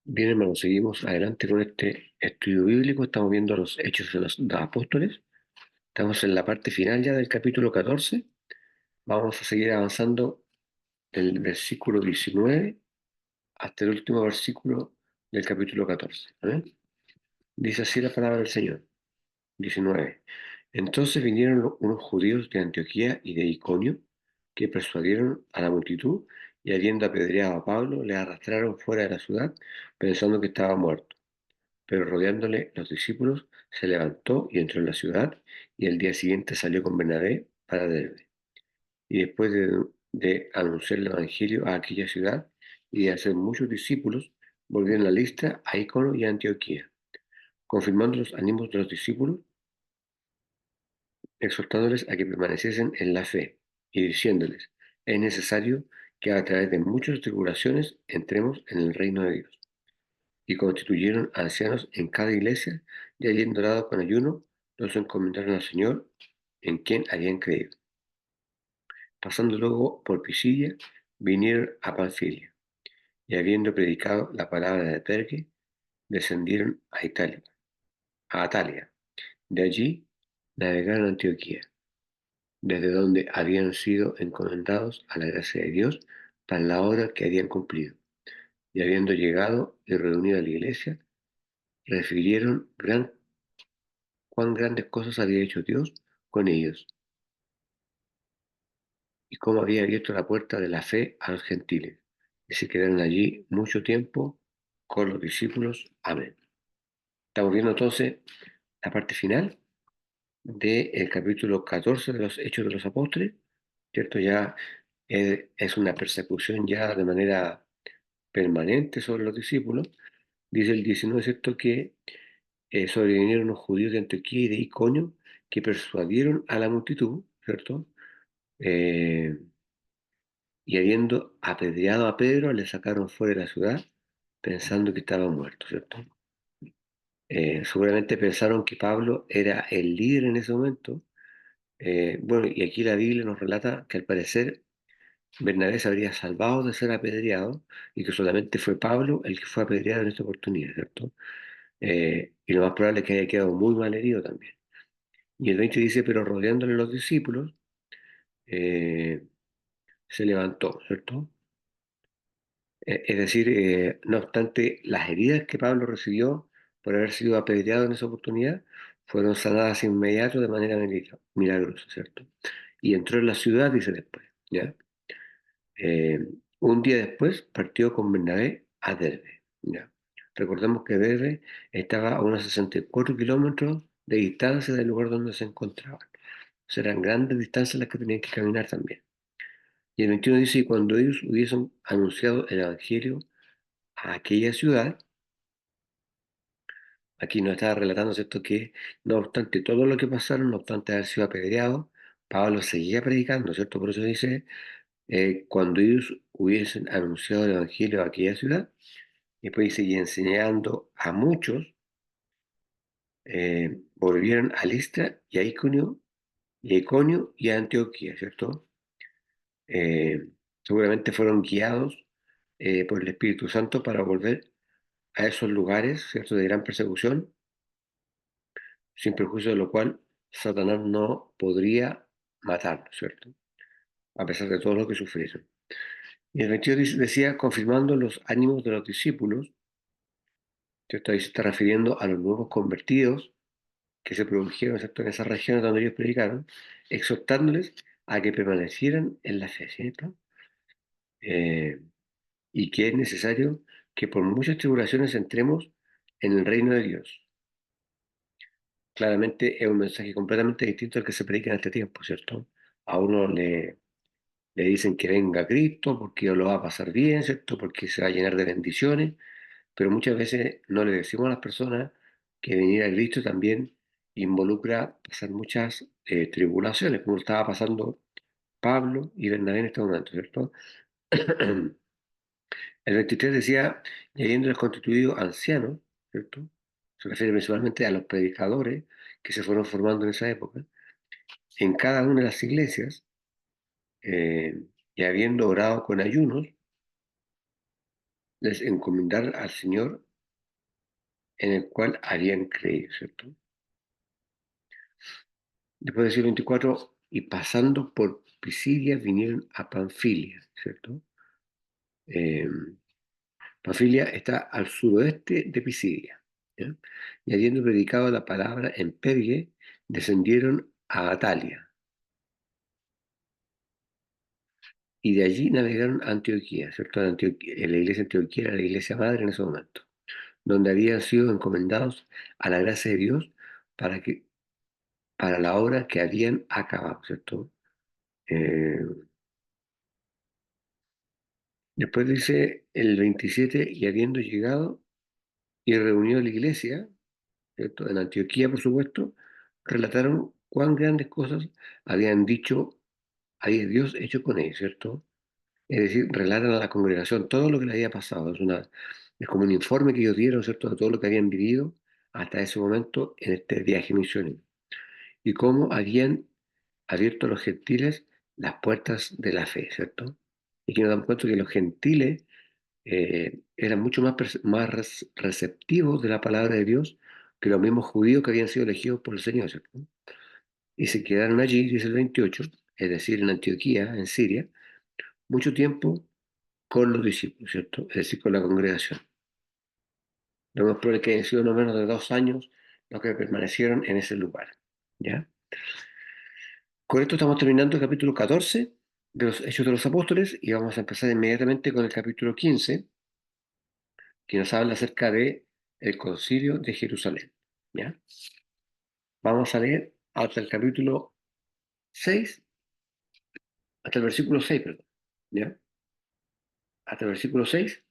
Bien, hermano, seguimos adelante con este estudio bíblico. Estamos viendo los hechos de los apóstoles. Estamos en la parte final ya del capítulo 14. Vamos a seguir avanzando del versículo 19 hasta el último versículo del capítulo 14. ¿Amén? Dice así la palabra del Señor. 19. Entonces vinieron unos judíos de Antioquía y de Iconio que persuadieron a la multitud y habiendo apedreado a Pablo, le arrastraron fuera de la ciudad pensando que estaba muerto. Pero rodeándole los discípulos, se levantó y entró en la ciudad, y el día siguiente salió con Bernabé para Derbe. Y después de anunciar el Evangelio a aquella ciudad y de hacer muchos discípulos, volvieron a Listra, a Icono y a Antioquía, confirmando los ánimos de los discípulos, exhortándoles a que permaneciesen en la fe, y diciéndoles, es necesario que a través de muchas tribulaciones entremos en el reino de Dios. Y constituyeron ancianos en cada iglesia, y habiendo orado con ayuno, los encomendaron al Señor, en quien habían creído. Pasando luego por Pisidia, vinieron a Panfilia, y habiendo predicado la palabra de Perge, descendieron a Atalia. De allí navegaron a Antioquía, desde donde habían sido encomendados a la gracia de Dios para la obra que habían cumplido. Y habiendo llegado y reunido a la iglesia, refirieron cuán grandes cosas había hecho Dios con ellos, y cómo había abierto la puerta de la fe a los gentiles. Y se quedaron allí mucho tiempo con los discípulos. Amén. Estamos viendo entonces la parte final del capítulo 14 de los Hechos de los Apóstoles, ¿cierto? Ya es una persecución ya de manera permanente sobre los discípulos. Dice el 19, ¿cierto? Que sobrevinieron los judíos de Antioquía y de Iconio que persuadieron a la multitud, ¿cierto? Eh, y habiendo apedreado a Pedro, le sacaron fuera de la ciudad pensando que estaba muerto, ¿cierto? Seguramente pensaron que Pablo era el líder en ese momento. Bueno, y aquí la Biblia nos relata que al parecer Bernabé se habría salvado de ser apedreado y que solamente fue Pablo el que fue apedreado en esta oportunidad, ¿cierto? Y lo más probable es que haya quedado muy mal herido también. Y el 20 dice, pero rodeándole los discípulos, eh, se levantó, ¿cierto? Es decir, no obstante, las heridas que Pablo recibió por haber sido apedreado en esa oportunidad fueron sanadas inmediato de manera milagrosa, ¿cierto? Y entró en la ciudad, dice después, ¿ya? Eh, un día después partió con Bernabé a Derbe, ¿ya? Recordemos que Derbe estaba a unos 64 kilómetros de distancia del lugar donde se encontraban. Serán grandes distancias las que tenían que caminar también. Y el 21 dice, y cuando ellos hubiesen anunciado el Evangelio a aquella ciudad, aquí nos está relatando, ¿cierto?, que no obstante todo lo que pasaron, no obstante haber sido apedreados, Pablo seguía predicando, ¿cierto? Por eso dice, cuando ellos hubiesen anunciado el Evangelio a aquella ciudad, y después seguía enseñando a muchos, volvieron a Listra y a Iconio y a Antioquía, ¿cierto? Eh, Seguramente fueron guiados por el Espíritu Santo para volver a esos lugares, ¿cierto?, de gran persecución, sin perjuicio de lo cual Satanás no podría matarlos, ¿cierto? A pesar de todo lo que sufrieron. Y el 22 decía, confirmando los ánimos de los discípulos, ¿cierto? Ahí se está refiriendo a los nuevos convertidos que se produjeron, ¿cierto?, en esas regiones donde ellos predicaron, exhortándoles a que permanecieran en la fe, ¿cierto? Eh, y que es necesario que por muchas tribulaciones entremos en el reino de Dios. Claramente es un mensaje completamente distinto al que se predica en este tiempo, ¿cierto? A uno le dicen que venga Cristo porque lo va a pasar bien, ¿cierto? Porque se va a llenar de bendiciones, pero muchas veces no le decimos a las personas que venir a Cristo también involucra pasar muchas tribulaciones, como estaba pasando Pablo y Bernabé en este momento, ¿cierto? El 23 decía, y habiéndoles constituido ancianos, ¿cierto? Se refiere principalmente a los predicadores que se fueron formando en esa época, en cada una de las iglesias, y habiendo orado con ayunos, les encomendaron al Señor en el cual habían creído, ¿cierto? Después del siglo 24, y pasando por Pisidia vinieron a Panfilia, ¿cierto? Eh, Panfilia está al suroeste de Pisidia, ¿ya? Y habiendo predicado la palabra en Pergue, descendieron a Atalia, y de allí navegaron a Antioquía, ¿cierto? La iglesia de Antioquía era la iglesia madre en ese momento, donde habían sido encomendados a la gracia de Dios para que, para la obra que habían acabado, ¿cierto? Eh, Después dice el 27, y habiendo llegado y reunido a la iglesia, ¿cierto? En Antioquía, por supuesto, relataron cuán grandes cosas habían dicho, había Dios hecho con ellos, ¿cierto? Es decir, relatan a la congregación todo lo que le había pasado. Es como un informe que ellos dieron, ¿cierto? De todo lo que habían vivido hasta ese momento en este viaje misionero. Y cómo habían abierto a los gentiles las puertas de la fe, ¿cierto? Y que nos damos cuenta que los gentiles eran mucho más receptivos de la palabra de Dios que los mismos judíos que habían sido elegidos por el Señor, ¿cierto? Y se quedaron allí, dice el 28, es decir, en Antioquía, en Siria, mucho tiempo con los discípulos, ¿cierto? Es decir, con la congregación. Lo más probable es que hayan sido no menos de 2 años los que permanecieron en ese lugar, ¿ya? Con esto estamos terminando el capítulo 14 de los Hechos de los Apóstoles y vamos a empezar inmediatamente con el capítulo 15, que nos habla acerca de el Concilio de Jerusalén, ¿ya? Vamos a leer hasta el capítulo 6, hasta el versículo 6, perdón, ¿ya? Hasta el versículo 6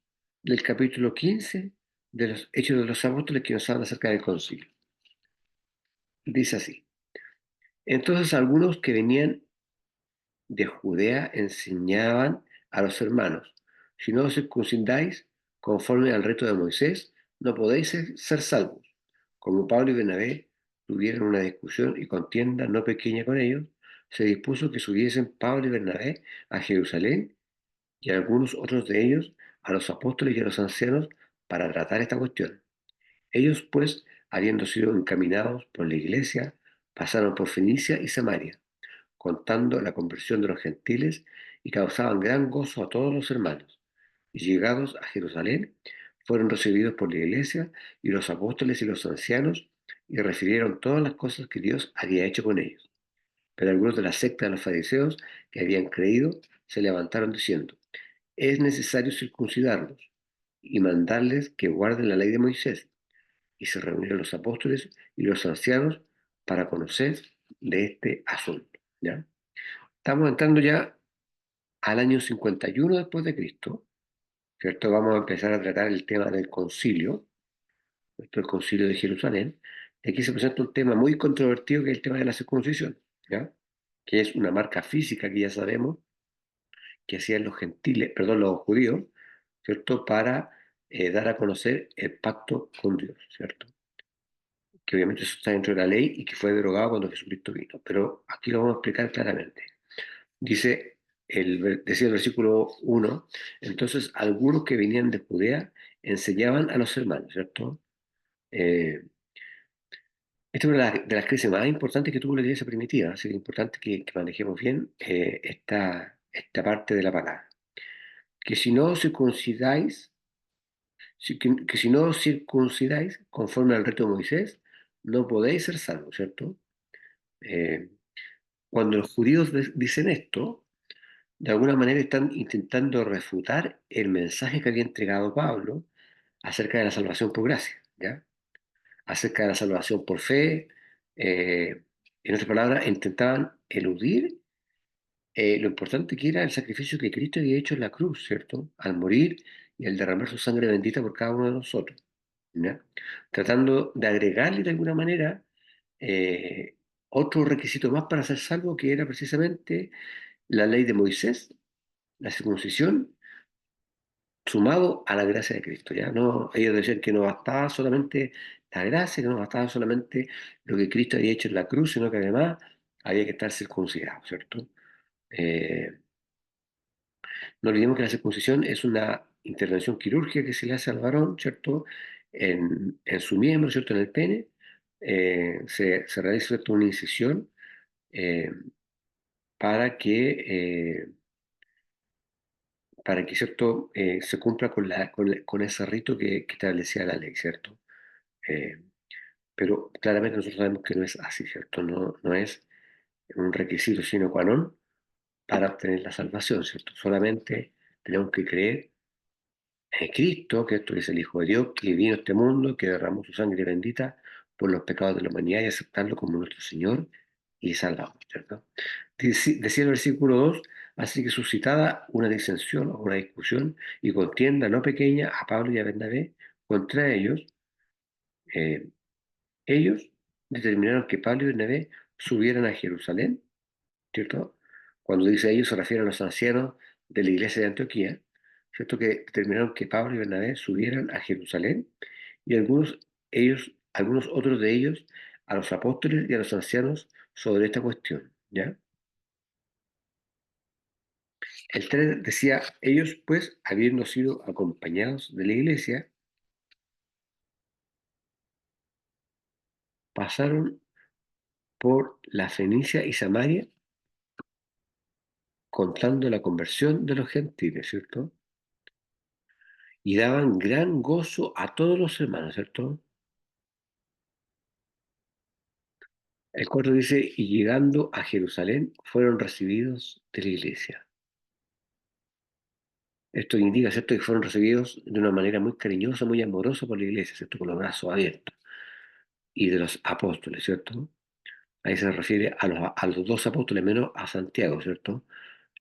del capítulo 15 de los Hechos de los Apóstoles, que nos habla acerca del concilio. Dice así: entonces algunos que venían de Judea enseñaban a los hermanos: si no os circuncidáis conforme al reto de Moisés, no podéis ser salvos. Como Pablo y Bernabé tuvieron una discusión y contienda no pequeña con ellos, se dispuso que subiesen Pablo y Bernabé a Jerusalén, y algunos otros de ellos a los apóstoles y a los ancianos, para tratar esta cuestión. Ellos, pues, habiendo sido encaminados por la iglesia, pasaron por Fenicia y Samaria, contando la conversión de los gentiles, y causaban gran gozo a todos los hermanos. Y llegados a Jerusalén, fueron recibidos por la iglesia y los apóstoles y los ancianos, y refirieron todas las cosas que Dios había hecho con ellos. Pero algunos de la secta de los fariseos que habían creído se levantaron diciendo: es necesario circuncidarlos y mandarles que guarden la ley de Moisés. Y se reunieron los apóstoles y los ancianos para conocer de este asunto, ¿ya? Estamos entrando ya al año 51 después de Cristo, ¿cierto? Vamos a empezar a tratar el tema del concilio, ¿cierto? El concilio de Jerusalén. Y aquí se presenta un tema muy controvertido, que es el tema de la circuncisión, ¿ya? Que es una marca física que ya sabemos que hacían los gentiles, perdón, los judíos, ¿cierto? Para dar a conocer el pacto con Dios, ¿cierto? Que obviamente eso está dentro de la ley y que fue derogado cuando Jesucristo vino. Pero aquí lo vamos a explicar claramente. Dice decía el versículo 1, entonces algunos que venían de Judea enseñaban a los hermanos, ¿cierto? Eh, Esta es una de las crisis más importantes que tuvo la iglesia primitiva, así que es importante que manejemos bien esta parte de la palabra. Que si no circuncidáis, que si no circuncidáis conforme al reto de Moisés, no podéis ser salvos, ¿cierto? Eh, Cuando los judíos dicen esto, de alguna manera están intentando refutar el mensaje que había entregado Pablo acerca de la salvación por gracia, ¿ya? Acerca de la salvación por fe. En otras palabras, intentaban eludir lo importante que era el sacrificio que Cristo había hecho en la cruz, ¿cierto? Al morir y al derramar su sangre bendita por cada uno de nosotros, ¿ya? Tratando de agregarle de alguna manera eh, otro requisito más para ser salvo, que era precisamente la ley de Moisés, la circuncisión, sumado a la gracia de Cristo, ¿ya? No, ellos decían que no bastaba solamente la gracia, que no bastaba solamente lo que Cristo había hecho en la cruz, sino que además había que estar circuncidado, ¿cierto? Eh, no olvidemos que la circuncisión es una intervención quirúrgica que se le hace al varón, ¿cierto? En su miembro, ¿cierto? En el pene, se realiza, ¿cierto? Una incisión eh, para que, eh, ¿cierto? Se cumpla con ese rito que establecía la ley, ¿cierto? Eh, pero claramente nosotros sabemos que no es así, ¿cierto? No es un requisito sine qua non para obtener la salvación, ¿cierto? Solamente tenemos que creer Cristo, que esto es el Hijo de Dios, que vino a este mundo, que derramó su sangre bendita por los pecados de la humanidad y aceptarlo como nuestro Señor y Salvador, ¿cierto? Decía el versículo 2, así que suscitada una disensión o una discusión y contienda no pequeña a Pablo y a Bernabé contra ellos, eh, ellos determinaron que Pablo y Bernabé subieran a Jerusalén, ¿cierto? Cuando dice ellos se refiere a los ancianos de la iglesia de Antioquía, ¿cierto? Que determinaron que Pablo y Bernabé subieran a Jerusalén y algunos otros de ellos a los apóstoles y a los ancianos sobre esta cuestión, ¿ya? El 3 decía, ellos pues, habiendo sido acompañados de la iglesia, pasaron por la Fenicia y Samaria contando la conversión de los gentiles, ¿cierto? Y daban gran gozo a todos los hermanos, ¿cierto? El 4 dice, y llegando a Jerusalén fueron recibidos de la iglesia. Esto indica, ¿cierto?, que fueron recibidos de una manera muy cariñosa, muy amorosa por la iglesia, ¿cierto?, con los brazos abiertos. Y de los apóstoles, ¿cierto? Ahí se refiere a los dos apóstoles, menos a Santiago, ¿cierto?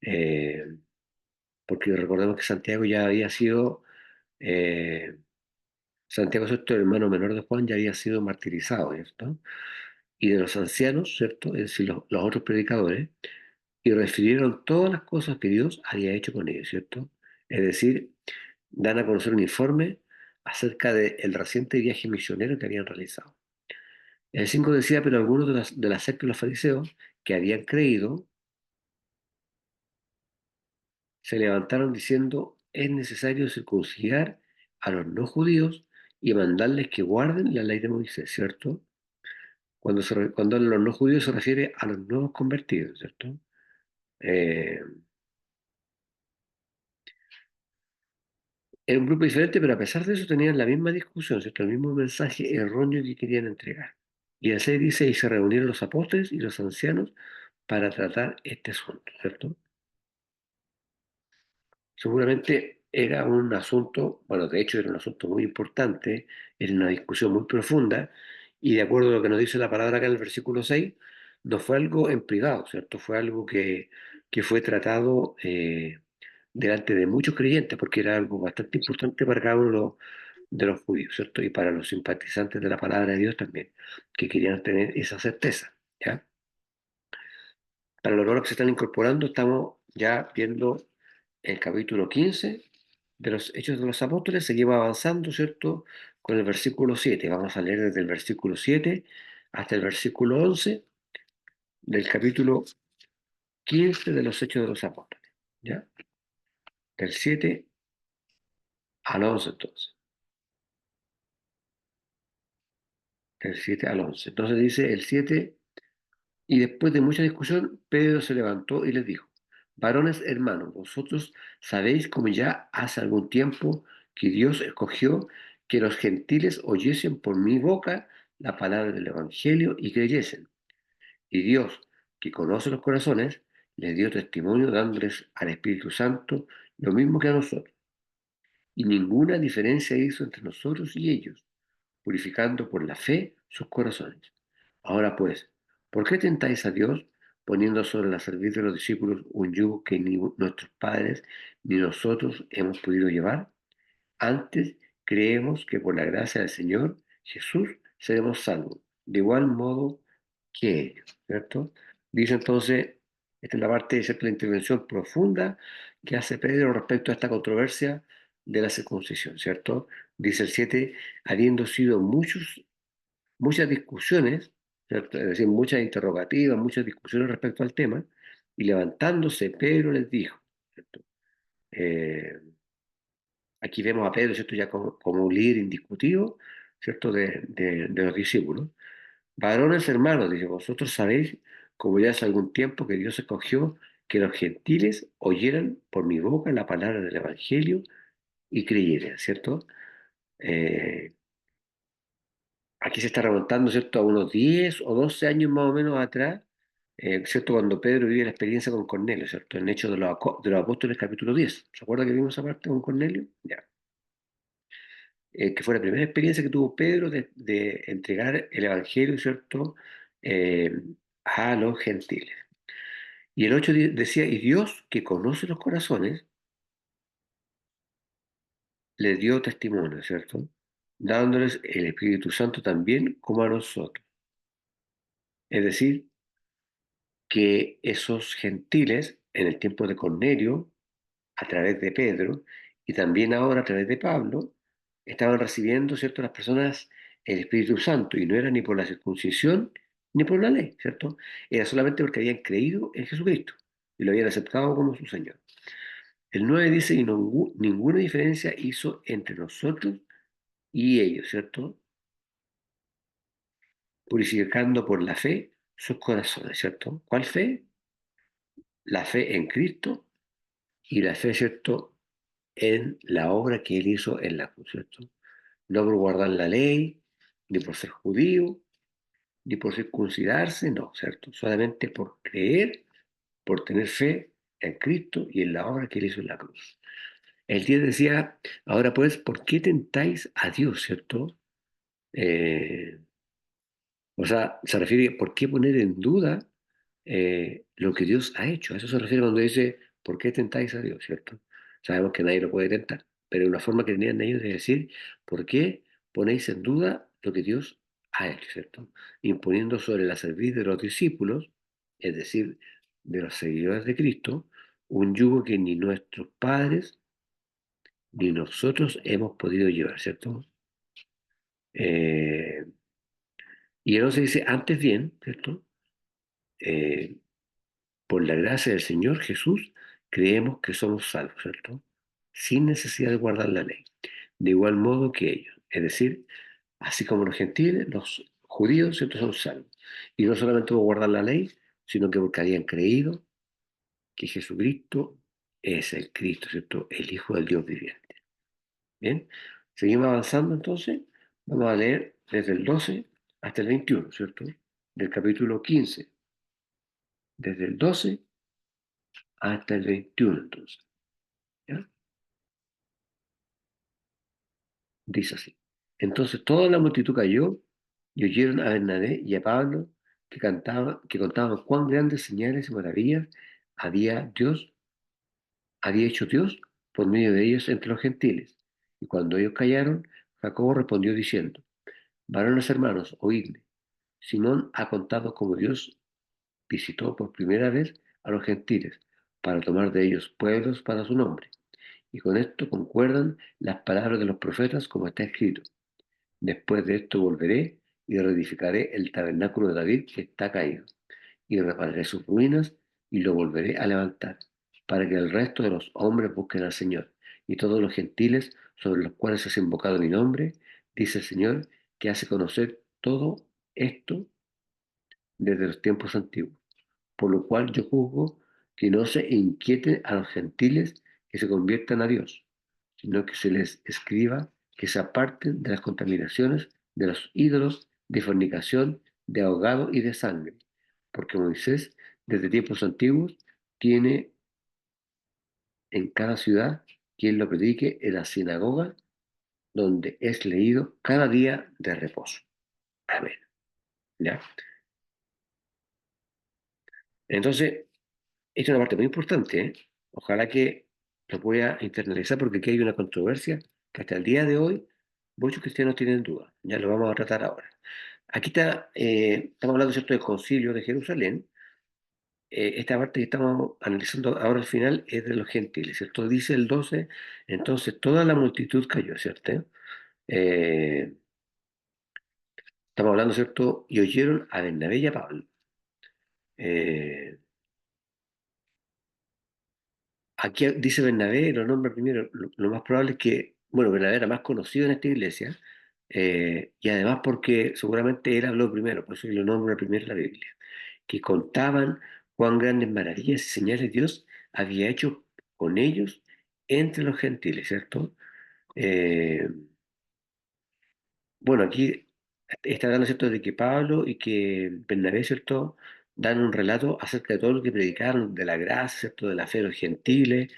Eh, Porque recordemos que Santiago ya había sido, eh, Santiago, ¿cierto?, el hermano menor de Juan, ya había sido martirizado, ¿cierto? Y de los ancianos, ¿cierto?, es decir, los otros predicadores, y refirieron todas las cosas que Dios había hecho con ellos, ¿cierto? Es decir, dan a conocer un informe acerca del reciente viaje misionero que habían realizado. El 5 decía, pero algunos de la secta de los fariseos que habían creído se levantaron diciendo, es necesario circuncidar a los no judíos y mandarles que guarden la ley de Moisés, ¿cierto? Cuando los no judíos se refiere a los nuevos convertidos, ¿cierto? Eh, Era un grupo diferente, pero a pesar de eso tenían la misma discusión, ¿cierto? El mismo mensaje erróneo que querían entregar. Y el 6 dice, y se reunieron los apóstoles y los ancianos para tratar este asunto, ¿cierto? Seguramente era un asunto, bueno, de hecho era un asunto muy importante, era una discusión muy profunda, y de acuerdo a lo que nos dice la palabra acá en el versículo 6, no fue algo en privado, ¿cierto? Fue algo que fue tratado delante de muchos creyentes, porque era algo bastante importante para cada uno de los judíos, ¿cierto? Y para los simpatizantes de la palabra de Dios también, que querían tener esa certeza, ¿ya? Para los hermanos que se están incorporando, estamos ya viendo el capítulo 15 de los Hechos de los Apóstoles, seguimos avanzando, ¿cierto? Con el versículo 7. Vamos a leer desde el versículo 7 hasta el versículo 11 del capítulo 15 de los Hechos de los Apóstoles, ¿ya? Del 7 al 11 entonces, del 7 al 11. Entonces dice el 7. Y después de mucha discusión, Pedro se levantó y les dijo, varones hermanos, vosotros sabéis como ya hace algún tiempo que Dios escogió que los gentiles oyesen por mi boca la palabra del Evangelio y creyesen. Y Dios, que conoce los corazones, les dio testimonio dándoles al Espíritu Santo lo mismo que a nosotros. Y ninguna diferencia hizo entre nosotros y ellos, purificando por la fe sus corazones. Ahora pues, ¿por qué tentáis a Dios poniendo sobre la cerviz de los discípulos un yugo que ni nuestros padres ni nosotros hemos podido llevar? Antes creemos que por la gracia del Señor Jesús seremos salvos, de igual modo que ellos, ¿cierto? Dice entonces, esta es la parte, ¿cierto?, de la intervención profunda que hace Pedro respecto a esta controversia de la circuncisión, ¿cierto? Dice el 7, habiendo sido muchas discusiones, ¿cierto? Es decir, muchas interrogativas, muchas discusiones respecto al tema, y levantándose Pedro les dijo, ¿cierto? Eh, Aquí vemos a Pedro, ¿cierto? Ya como un líder indiscutido, ¿cierto? De los discípulos. Varones hermanos, dice, vosotros sabéis, como ya hace algún tiempo, que Dios escogió que los gentiles oyeran por mi boca la palabra del Evangelio y creyeran, ¿cierto? Eh, Aquí se está remontando, ¿cierto? A unos 10 o 12 años más o menos atrás, ¿cierto? Cuando Pedro vive la experiencia con Cornelio, ¿cierto? En Hechos de los Apóstoles, capítulo 10. ¿Se acuerda que vimos esa parte con Cornelio? Ya. Que fue la primera experiencia que tuvo Pedro de entregar el Evangelio, ¿cierto? Eh, a los gentiles. Y el 8 decía, y Dios, que conoce los corazones, le dio testimonio, ¿cierto? Dándoles el Espíritu Santo también como a nosotros. Es decir, que esos gentiles, en el tiempo de Cornelio, a través de Pedro, y también ahora a través de Pablo, estaban recibiendo, ¿cierto?, las personas el Espíritu Santo, y no era ni por la circuncisión ni por la ley, ¿cierto? Era solamente porque habían creído en Jesucristo y lo habían aceptado como su Señor. El 9 dice, y ninguna diferencia hizo entre nosotros y ellos, ¿cierto? Purificando por la fe sus corazones, ¿cierto? ¿Cuál fe? La fe en Cristo y la fe, ¿cierto?, en la obra que él hizo en la cruz, ¿cierto? No por guardar la ley, ni por ser judío, ni por circuncidarse, no, ¿cierto? Solamente por creer, por tener fe en Cristo y en la obra que él hizo en la cruz. El 10 decía, ahora pues, ¿por qué tentáis a Dios, ¿cierto? Eh, O sea, se refiere, ¿por qué poner en duda lo que Dios ha hecho? A eso se refiere cuando dice, ¿por qué tentáis a Dios? ¿Cierto? Sabemos que nadie lo puede tentar, pero una forma que tenían ellos de decir, ¿por qué ponéis en duda lo que Dios ha hecho? ¿Cierto? Imponiendo sobre la cerviz de los discípulos, es decir, de los seguidores de Cristo, un yugo que ni nuestros padres ni nosotros hemos podido llevar, ¿cierto? Eh, y entonces dice, antes bien, ¿cierto? Eh, Por la gracia del Señor Jesús, creemos que somos salvos, ¿cierto? Sin necesidad de guardar la ley. De igual modo que ellos. Es decir, así como los gentiles, los judíos, ¿cierto?, son salvos. Y no solamente por guardar la ley, sino que porque habían creído que Jesucristo es el Cristo, ¿cierto? El Hijo del Dios viviente. Bien, seguimos avanzando entonces. Vamos a leer desde el 12 hasta el 21, ¿cierto? Del capítulo 15. Desde el 12 hasta el 21, entonces. ¿Ya? Dice así. Entonces toda la multitud cayó y oyeron a Bernabé y a Pablo que contaban cuán grandes señales y maravillas había Dios, había hecho Dios por medio de ellos entre los gentiles. Y cuando ellos callaron, Jacobo respondió diciendo, varones hermanos, oídme. Simón ha contado cómo Dios visitó por primera vez a los gentiles para tomar de ellos pueblos para su nombre. Y con esto concuerdan las palabras de los profetas como está escrito. Después de esto volveré y reedificaré el tabernáculo de David que está caído, y repararé sus ruinas y lo volveré a levantar, para que el resto de los hombres busquen al Señor, y todos los gentiles sobre los cuales has invocado mi nombre, dice el Señor, que hace conocer todo esto desde los tiempos antiguos. Por lo cual yo juzgo que no se inquieten a los gentiles que se conviertan a Dios, sino que se les escriba que se aparten de las contaminaciones de los ídolos, de fornicación, de ahogado y de sangre, porque Moisés, desde tiempos antiguos, tiene en cada ciudad quien lo predique en la sinagoga, donde es leído cada día de reposo. Amén. ¿Ya? Entonces, esta es una parte muy importante, ¿eh? Ojalá que lo pueda internalizar porque aquí hay una controversia que hasta el día de hoy muchos cristianos tienen dudas. Ya lo vamos a tratar ahora. Aquí está, estamos hablando, ¿cierto?, del concilio de Jerusalén. Esta parte que estamos analizando ahora al final es de los gentiles, ¿cierto? Dice el 12, entonces toda la multitud cayó, ¿cierto? Eh, Estamos hablando, ¿cierto? Y oyeron a Bernabé y a Pablo. Eh, aquí dice Bernabé, lo nombra primero. Lo más probable es que, bueno, Bernabé era más conocido en esta iglesia, y además porque seguramente él habló primero, por eso lo nombra primero en la Biblia, que contaban cuán grandes maravillas y señales Dios había hecho con ellos entre los gentiles, ¿cierto? Eh, bueno, aquí está hablando, ¿cierto?, de que Pablo y que Bernabé, ¿cierto?, dan un relato acerca de todo lo que predicaron, de la gracia, ¿cierto?, de la fe de los gentiles,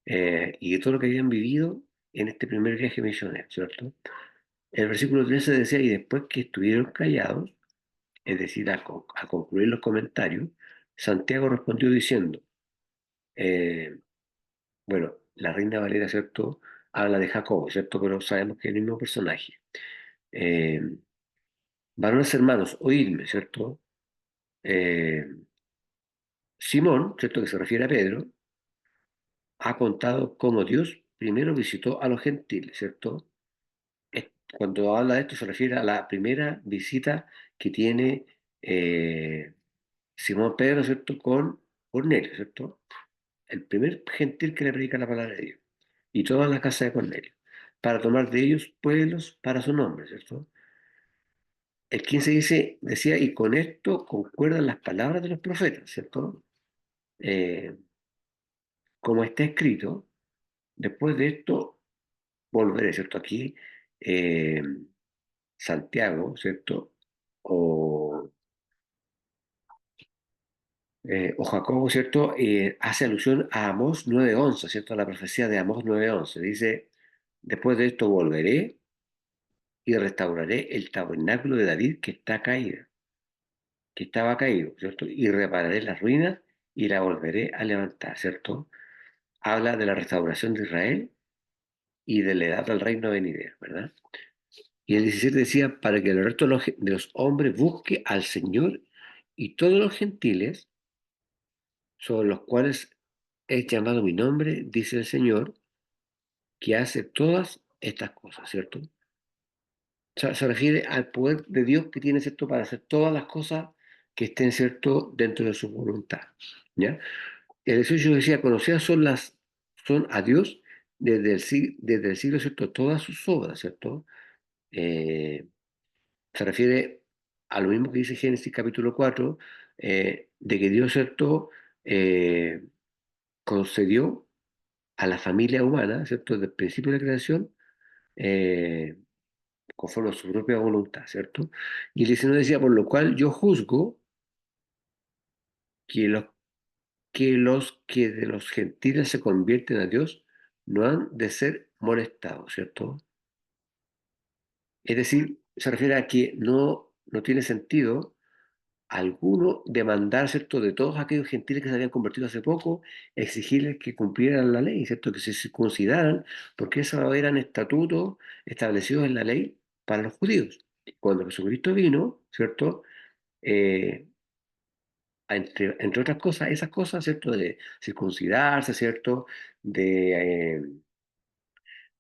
y de todo lo que habían vivido en este primer viaje misionero, ¿cierto? El versículo 13 decía, y después que estuvieron callados, es decir, a concluir los comentarios, Santiago respondió diciendo, eh, bueno, la Reina Valera, ¿cierto?, habla de Jacobo, ¿cierto?, pero sabemos que es el mismo personaje. Eh, Varones hermanos, oídme, ¿cierto? Eh, Simón, ¿cierto?, que se refiere a Pedro, ha contado cómo Dios primero visitó a los gentiles, ¿cierto? Cuando habla de esto se refiere a la primera visita que tiene Simón Pedro, ¿cierto?, con Cornelio, ¿cierto? El primer gentil que le predica la palabra de Dios. Y toda la casa de Cornelio, para tomar de ellos pueblos para su nombre, ¿cierto? El 15 decía, y con esto concuerdan las palabras de los profetas, ¿cierto? Eh, Como está escrito, después de esto volveré, ¿cierto? Aquí eh, Santiago, ¿cierto? O o Jacobo, ¿cierto? Hace alusión a Amós 9:11, ¿cierto? A la profecía de Amós 9:11. Dice, después de esto volveré y restauraré el tabernáculo de David que estaba caído, ¿cierto? Y repararé las ruinas y la volveré a levantar, ¿cierto? Habla de la restauración de Israel y de la edad del reino venidero, ¿verdad? Y el 17 decía, para que el resto de los hombres busque al Señor y todos los gentiles sobre los cuales es llamado mi nombre, dice el Señor, que hace todas estas cosas, ¿cierto? O sea, se refiere al poder de Dios que tiene, ¿cierto?, para hacer todas las cosas que estén, ¿cierto?, dentro de su voluntad, ¿ya? El 18 decía, conocidas son a Dios desde el siglo, ¿cierto?, todas sus obras, ¿cierto? Eh, Se refiere a lo mismo que dice Génesis capítulo 4, de que Dios, ¿cierto?, eh, concedió a la familia humana, ¿cierto?, desde el principio de la creación, eh, conforme a su propia voluntad, ¿cierto? Y el 19 decía, por lo cual yo juzgo que los que de los gentiles se convierten a Dios no han de ser molestados, ¿cierto? Es decir, se refiere a que no tiene sentido alguno demandar, ¿cierto?, de todos aquellos gentiles que se habían convertido hace poco, exigirles que cumplieran la ley, ¿cierto?, que se circuncidaran, porque esos eran estatutos establecidos en la ley para los judíos. Cuando Jesucristo vino, ¿cierto?, eh, entre otras cosas, esas cosas, ¿cierto?, de circuncidarse, ¿cierto?, de,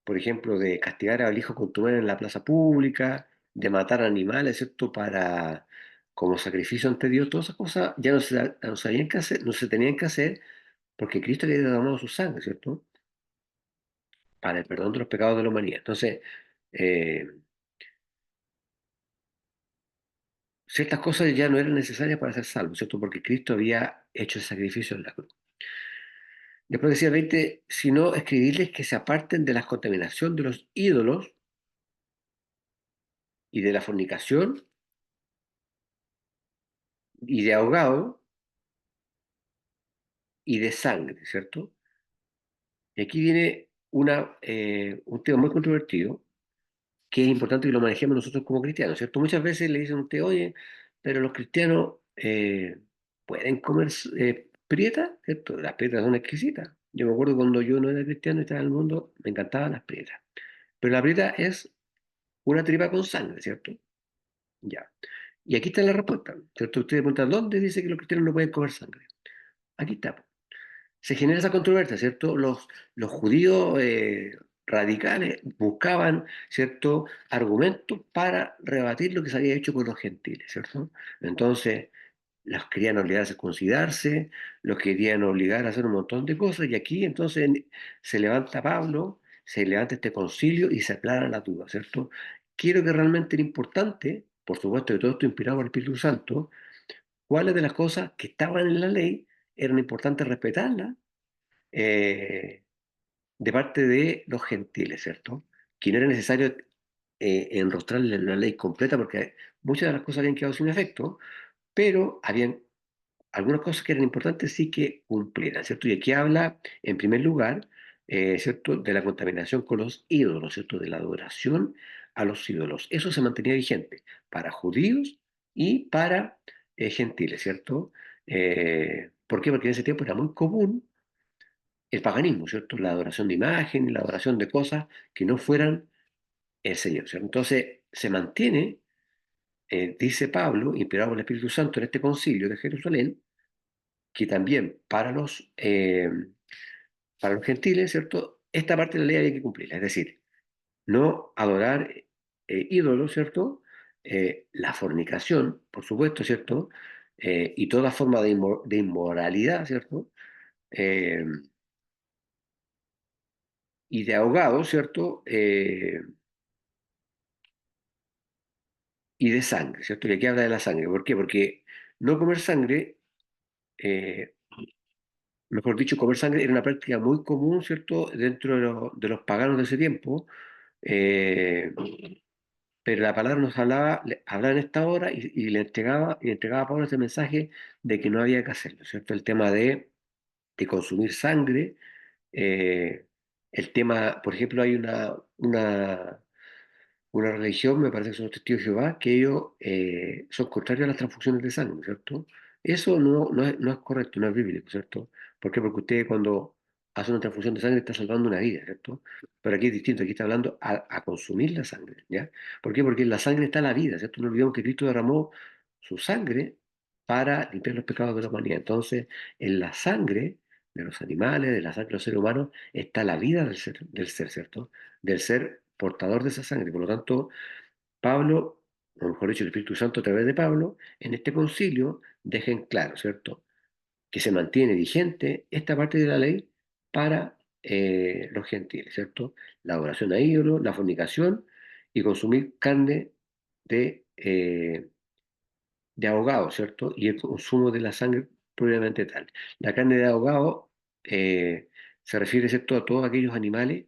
por ejemplo, de castigar al hijo con tu madre en la plaza pública, de matar animales, ¿cierto?, para, como sacrificio ante Dios, todas esas cosas ya no se habían que hacer, no se tenían que hacer porque Cristo había derramado su sangre, ¿cierto?, para el perdón de los pecados de la humanidad. Entonces, eh, ciertas cosas ya no eran necesarias para ser salvos, ¿cierto?, porque Cristo había hecho el sacrificio en la cruz. Después decía 20, sino escribirles que se aparten de la contaminación de los ídolos y de la fornicación y de ahogado y de sangre, ¿cierto? Y aquí viene un tema muy controvertido, que es importante que lo manejemos nosotros como cristianos, ¿cierto? Muchas veces le dicen a usted, oye, pero los cristianos pueden comer prieta, ¿cierto? Las prietas son exquisitas. Yo me acuerdo cuando yo no era cristiano y estaba en el mundo, me encantaban las prietas. Pero la prieta es una tripa con sangre, ¿cierto? Ya. Y aquí está la respuesta, ¿cierto? Usted pregunta, ¿dónde dice que los cristianos no pueden comer sangre? Aquí está. Se genera esa controversia, ¿cierto? Los judíos radicales buscaban, ¿cierto?, argumentos para rebatir lo que se había hecho con los gentiles, ¿cierto? Entonces, los querían obligar a circuncidarse, los querían obligar a hacer un montón de cosas, y aquí entonces se levanta Pablo, se levanta este concilio y se aclara la duda, ¿cierto? Quiero que realmente era importante, por supuesto que todo esto inspirado por el Espíritu Santo, cuáles de las cosas que estaban en la ley eran importantes respetarlas eh, de parte de los gentiles, ¿cierto? Que no era necesario enrostrarle la ley completa porque muchas de las cosas habían quedado sin efecto, pero habían algunas cosas que eran importantes sí que cumplieran, ¿cierto? Y aquí habla, en primer lugar, ¿cierto?, de la contaminación con los ídolos, ¿cierto?, de la adoración a los ídolos. Eso se mantenía vigente para judíos y para gentiles, ¿cierto? ¿Por qué? Porque en ese tiempo era muy común el paganismo, ¿cierto? La adoración de imagen, la adoración de cosas que no fueran el Señor, ¿cierto? Entonces se mantiene, dice Pablo, inspirado por el Espíritu Santo en este concilio de Jerusalén, que también para los gentiles, ¿cierto? Esta parte de la ley había que cumplirla, es decir, no adorar ídolos, ¿cierto? La fornicación, por supuesto, ¿cierto? Y toda forma de inmoralidad, ¿cierto? Eh, y de ahogado, ¿cierto? Y de sangre, ¿cierto? Y aquí habla de la sangre. ¿Por qué? Porque no comer sangre, eh, mejor dicho, comer sangre era una práctica muy común, ¿cierto? Dentro de los paganos de ese tiempo. Eh, pero la palabra nos hablaba, hablaba en esta hora y le entregaba a Pablo ese mensaje de que no había que hacerlo, ¿cierto? El tema de consumir sangre, eh, el tema, por ejemplo, hay una religión, me parece que son los testigos de Jehová, que ellos son contrarios a las transfusiones de sangre, ¿cierto? Eso no es correcto, no es bíblico, ¿cierto? ¿Por qué? Porque usted cuando hace una transfusión de sangre está salvando una vida, ¿cierto? Pero aquí es distinto, aquí está hablando a consumir la sangre, ¿ya? ¿Por qué? Porque en la sangre está la vida, ¿cierto? No olvidemos que Cristo derramó su sangre para limpiar los pecados de la humanidad. Entonces, en la sangre de los animales, de la sangre de los seres humanos, está la vida del ser, ¿cierto? Del ser portador de esa sangre. Por lo tanto, Pablo, o mejor dicho, el Espíritu Santo a través de Pablo, en este concilio deja en claro, ¿cierto?, que se mantiene vigente esta parte de la ley para los gentiles, ¿cierto? La adoración a ídolos, la fornicación y consumir carne de, eh, de ahogado, ¿cierto? Y el consumo de la sangre propiamente tal. La carne de ahogado se refiere, ¿cierto?, a todos aquellos animales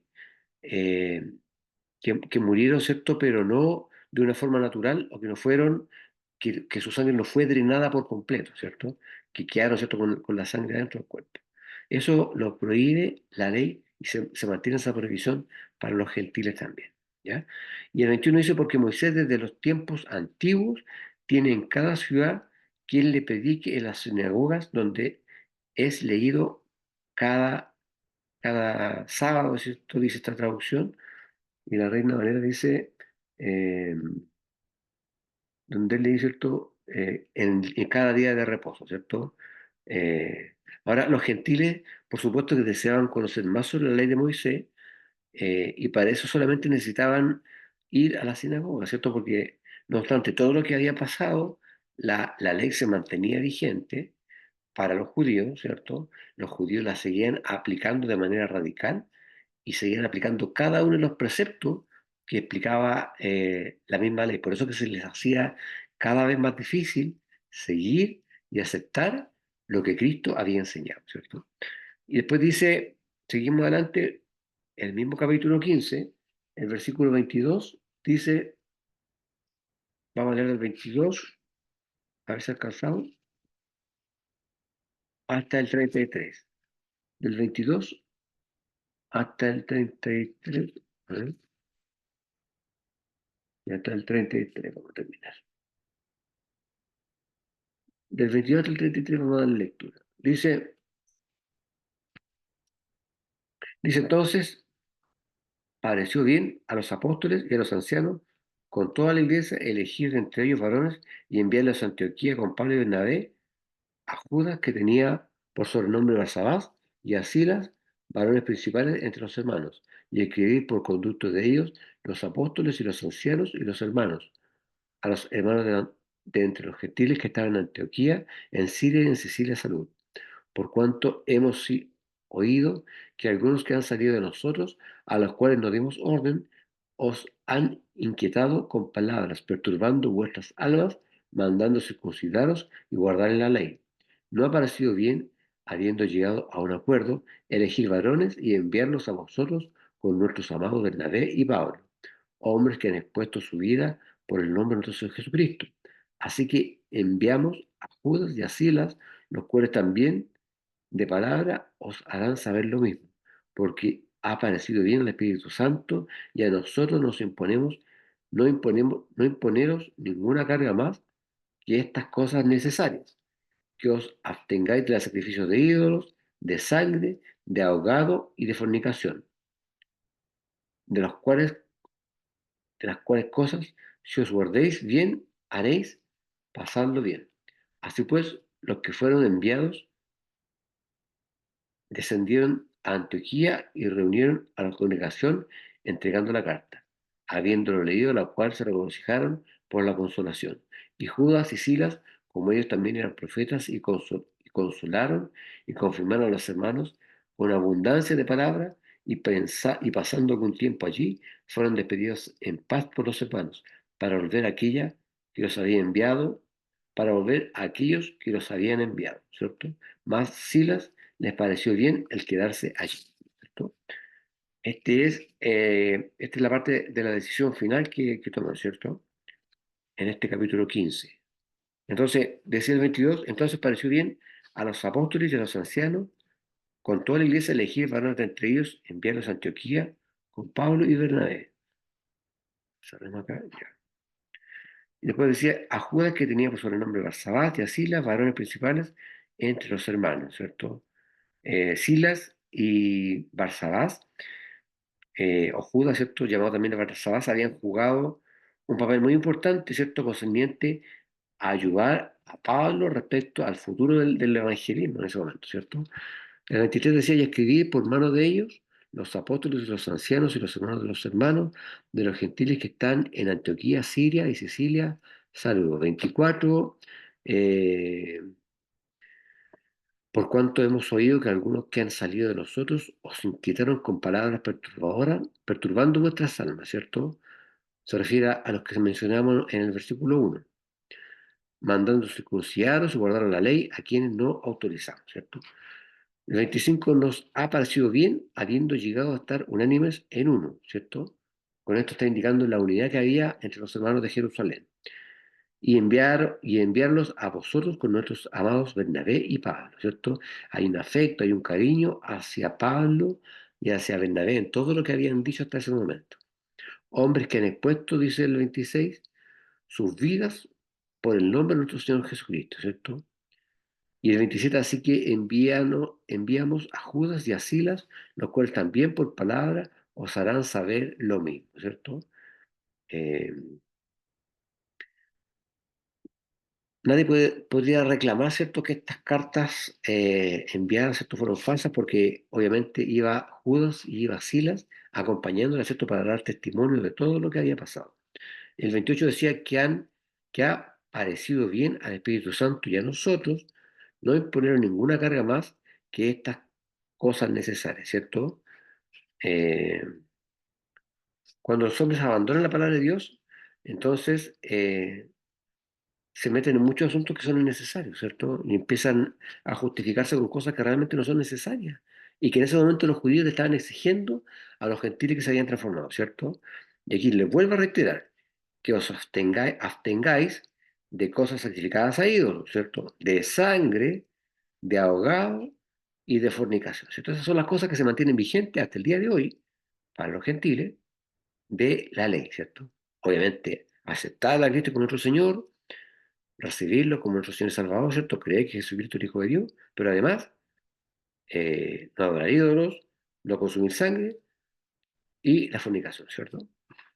eh, que murieron, ¿cierto? Pero no de una forma natural o que no fueron, que su sangre no fue drenada por completo, ¿cierto? Que quedaron, ¿cierto?, con la sangre dentro del cuerpo. Eso lo prohíbe la ley y se mantiene esa prohibición para los gentiles también, ¿ya? Y el 21 dice, porque Moisés desde los tiempos antiguos tiene en cada ciudad quien le predique en las sinagogas donde es leído cada, cada sábado, ¿cierto? Dice esta traducción, y la Reina Valera dice, eh, donde él le dice, ¿cierto? En cada día de reposo, ¿cierto? Ahora, los gentiles, por supuesto que deseaban conocer más sobre la ley de Moisés, y para eso solamente necesitaban ir a la sinagoga, ¿cierto? Porque, no obstante, todo lo que había pasado, la ley se mantenía vigente para los judíos, ¿cierto? Los judíos la seguían aplicando de manera radical y seguían aplicando cada uno de los preceptos que explicaba la misma ley. Por eso que se les hacía cada vez más difícil seguir y aceptar lo que Cristo había enseñado, ¿cierto? Y después dice, seguimos adelante, el mismo capítulo 15, el versículo 22, dice, vamos a leer el 22, a ver si alcanzamos, hasta el 33. Del 22 hasta el 33, ¿eh? Y hasta el 33 vamos a terminar. Del 22 al 33 vamos a dar lectura. Dice entonces, pareció bien a los apóstoles y a los ancianos con toda la iglesia elegir de entre ellos varones y enviarlos a Antioquía con Pablo y Bernabé, a Judas que tenía por sobrenombre Barsabás y a Silas, varones principales entre los hermanos, y escribir por conducto de ellos los apóstoles y los ancianos y los hermanos, a los hermanos de entre los gentiles que estaban en Antioquía, en Siria y en Sicilia salud, por cuanto hemos oído que algunos que han salido de nosotros, a los cuales nos dimos orden, os han inquietado con palabras, perturbando vuestras almas, mandando circuncidaros y guardar la ley. ¿No ha parecido bien, habiendo llegado a un acuerdo, elegir varones y enviarlos a vosotros con nuestros amados Bernabé y Pablo, hombres que han expuesto su vida por el nombre de nuestro Señor Jesucristo? Así que enviamos a Judas y a Silas, los cuales también de palabra os harán saber lo mismo, porque ha parecido bien al Espíritu Santo y a nosotros no imponeros ninguna carga más que estas cosas necesarias, que os abstengáis de los sacrificios de ídolos, de sangre, de ahogado y de fornicación, de los cuales, de las cuales cosas, si os guardéis bien, haréis pasando bien. Así pues, los que fueron enviados descendieron a Antioquía y reunieron a la congregación entregando la carta. Habiéndolo leído, la cual se regocijaron por la consolación. Y Judas y Silas, como ellos también eran profetas, y consolaron y confirmaron a los hermanos con abundancia de palabra, y pasando algún tiempo allí, fueron despedidos en paz por los hermanos, para volver a aquella que los había enviado, para volver a aquellos que los habían enviado, ¿cierto? Más Silas les pareció bien el quedarse allí, ¿cierto? Esta es la parte de la decisión final que toman, ¿cierto? En este capítulo 15. Entonces, decía el 22, entonces pareció bien a los apóstoles y a los ancianos, con toda la iglesia, elegir varones de entre ellos, enviarlos a Antioquía con Pablo y Bernabé. Cerremos acá, ya. Y después decía a Judas, que tenía por sobrenombre Barsabás, y a Silas, varones principales entre los hermanos, ¿cierto? Silas y Barsabás, o Judas, ¿cierto? Llamado también a Barsabás, habían jugado un papel muy importante, ¿cierto? Concerniente a ayudar a Pablo respecto al futuro del evangelismo en ese momento, ¿cierto? El 23 decía, y escribí por mano de ellos, los apóstoles y los ancianos y los hermanos de los hermanos, de los gentiles que están en Antioquía, Siria y Sicilia, saludos. 24, eh, por cuanto hemos oído que algunos que han salido de nosotros os inquietaron con palabras perturbadoras, perturbando vuestras almas, ¿cierto? Se refiere a los que mencionamos en el versículo 1, mandando circuncidaros y guardaron la ley a quienes no autorizamos, ¿cierto? El 25 nos ha parecido bien, habiendo llegado a estar unánimes en uno, ¿cierto? Con esto está indicando la unidad que había entre los hermanos de Jerusalén. Y enviarlos a vosotros con nuestros amados Bernabé y Pablo, ¿cierto? Hay un afecto, hay un cariño hacia Pablo y hacia Bernabé en todo lo que habían dicho hasta ese momento. Hombres que han expuesto, dice el 26, sus vidas por el nombre de nuestro Señor Jesucristo, ¿cierto? Y el 27, así que enviamos a Judas y a Silas, los cuales también por palabra os harán saber lo mismo, ¿cierto? Eh, Nadie podría reclamar, ¿cierto?, que estas cartas enviadas, ¿cierto?, fueron falsas, porque obviamente iba Judas y iba Silas acompañándola, ¿cierto?, para dar testimonio de todo lo que había pasado. El 28 decía que ha parecido bien al Espíritu Santo y a nosotros no imponer ninguna carga más que estas cosas necesarias, ¿cierto? Eh, Cuando los hombres abandonan la palabra de Dios, entonces se meten en muchos asuntos que son innecesarios, ¿cierto? Y empiezan a justificarse con cosas que realmente no son necesarias. Y que en ese momento los judíos le estaban exigiendo a los gentiles que se habían transformado, ¿cierto? Y aquí les vuelvo a reiterar que os abstengáis de cosas sacrificadas a ídolos, ¿cierto? De sangre, de ahogado y de fornicación, ¿cierto? Esas son las cosas que se mantienen vigentes hasta el día de hoy para los gentiles de la ley, ¿cierto? Obviamente, aceptar a Cristo como nuestro Señor, recibirlo como nuestro Señor y Salvador, ¿cierto? Creer que Jesucristo es el Hijo de Dios, pero además no adorar ídolos, no consumir sangre y la fornicación, ¿cierto?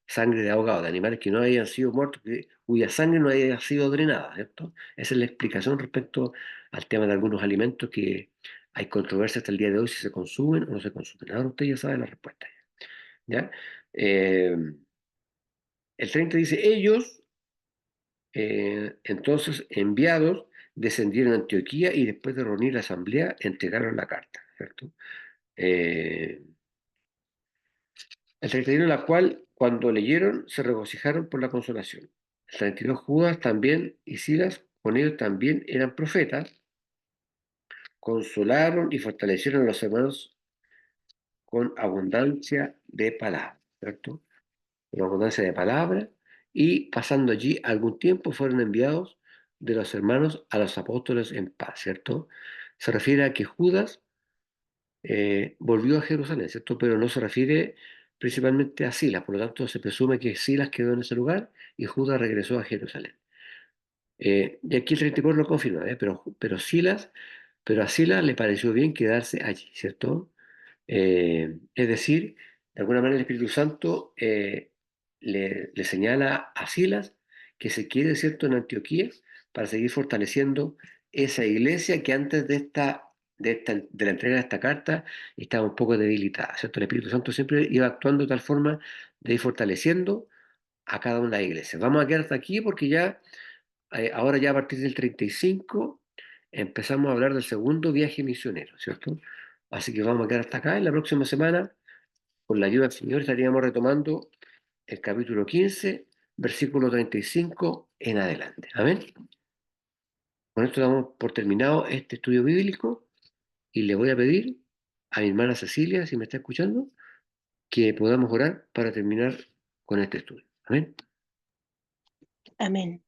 Sangre de ahogado, de animales que no hayan sido muertos, cuya sangre no haya sido drenada, ¿cierto? Esa es la explicación respecto al tema de algunos alimentos que hay controversia hasta el día de hoy si se consumen o no se consumen. Ahora usted ya sabe la respuesta, ¿ya? El 30 dice, ellos Entonces, enviados descendieron a Antioquía y después de reunir la asamblea, entregaron la carta, ¿cierto? Eh, el 31, la cual, cuando leyeron, se regocijaron por la consolación. El 32, Judas también y Silas, con ellos también eran profetas, consolaron y fortalecieron a los hermanos con abundancia de palabras, ¿cierto? Con abundancia de palabras, y pasando allí algún tiempo fueron enviados de los hermanos a los apóstoles en paz, ¿cierto? Se refiere a que Judas volvió a Jerusalén, ¿cierto? Pero no se refiere principalmente a Silas, por lo tanto se presume que Silas quedó en ese lugar y Judas regresó a Jerusalén. Y aquí el 34 lo confirma, ¿eh? Pero a Silas le pareció bien quedarse allí, ¿cierto? Es decir, de alguna manera el Espíritu Santo le señala a Silas que se quede, ¿cierto?, en Antioquía para seguir fortaleciendo esa iglesia que antes de la entrega de esta carta estaba un poco debilitada, ¿cierto? El Espíritu Santo siempre iba actuando de tal forma de ir fortaleciendo a cada una de las iglesias. Vamos a quedar hasta aquí porque ya, ahora ya a partir del 35 empezamos a hablar del segundo viaje misionero, ¿cierto? Así que vamos a quedar hasta acá. En la próxima semana, con la ayuda del Señor, estaríamos retomando el capítulo 15, versículo 35 en adelante. Amén. Con esto damos por terminado este estudio bíblico y le voy a pedir a mi hermana Cecilia, si me está escuchando, que podamos orar para terminar con este estudio. Amén. Amén.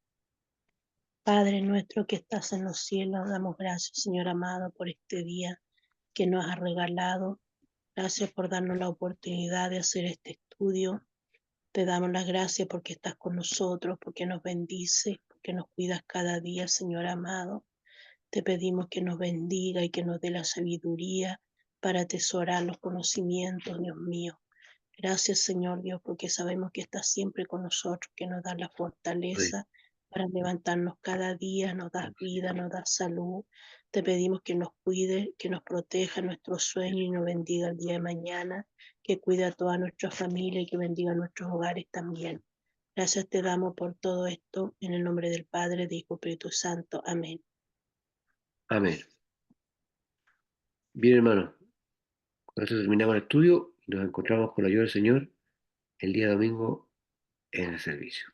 Padre nuestro que estás en los cielos, damos gracias, Señor amado, por este día que nos has regalado. Gracias por darnos la oportunidad de hacer este estudio. Te damos las gracias porque estás con nosotros, porque nos bendices, porque nos cuidas cada día, Señor amado. Te pedimos que nos bendiga y que nos dé la sabiduría para atesorar los conocimientos, Dios mío. Gracias, Señor Dios, porque sabemos que estás siempre con nosotros, que nos das la Amén. fortaleza para levantarnos cada día, nos das vida, nos das salud. Te pedimos que nos cuide, que nos proteja nuestro sueño y nos bendiga el día de mañana, que cuide a toda nuestra familia y que bendiga nuestros hogares también. Gracias te damos por todo esto, en el nombre del Padre, del Hijo, Espíritu Santo. Amén. Amén. Bien, hermano, con esto terminamos el estudio y nos encontramos con la ayuda del Señor el día domingo en el servicio.